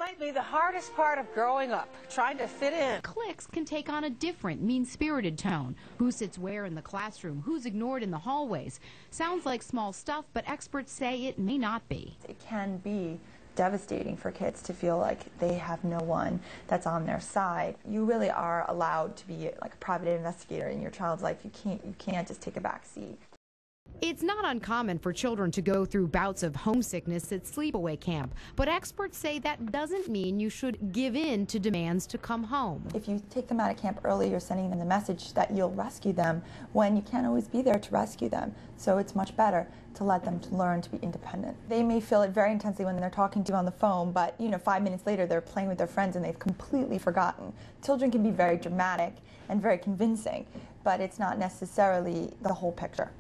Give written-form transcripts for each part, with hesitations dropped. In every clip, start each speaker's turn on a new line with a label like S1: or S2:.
S1: might be the hardest part of growing up, trying to fit in.
S2: Cliques can take on a different, mean-spirited tone. Who sits where in the classroom? Who's ignored in the hallways? Sounds like small stuff, but experts say it may not be.
S3: It can be devastating for kids to feel like they have no one that's on their side. You really are allowed to be like a private investigator in your child's life. You can't just take a back seat.
S2: It's not uncommon for children to go through bouts of homesickness at sleepaway camp, but experts say that doesn't mean you should give in to demands to come home.
S3: If you take them out of camp early, you're sending them the message that you'll rescue them when you can't always be there to rescue them. So it's much better to let them learn to be independent. They may feel it very intensely when they're talking to you on the phone, but 5 minutes later they're playing with their friends and they've completely forgotten. Children can be very dramatic and very convincing, but it's not necessarily the whole picture.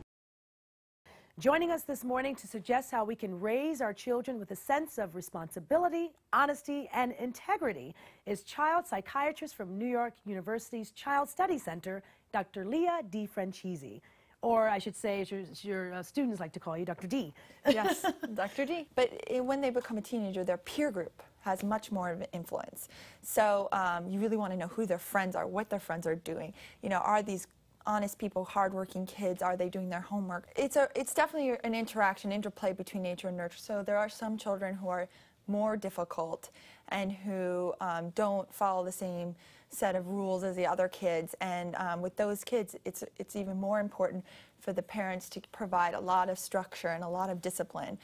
S4: Joining us this morning to suggest how we can raise our children with a sense of responsibility, honesty, and integrity is child psychiatrist from New York University's Child Study Center, Dr. Leah DeFrancisi. Or I should say, as your students like to call you, Dr. D.
S3: Yes, Dr. D. But when they become a teenager, their peer group has much more of an influence. So you really want to know who their friends are, what their friends are doing. Are these honest people, hardworking kids? Are they doing their homework? It's definitely an interplay between nature and nurture. So there are some children who are more difficult and who don't follow the same set of rules as the other kids. And with those kids, it's even more important for the parents to provide a lot of structure and a lot of discipline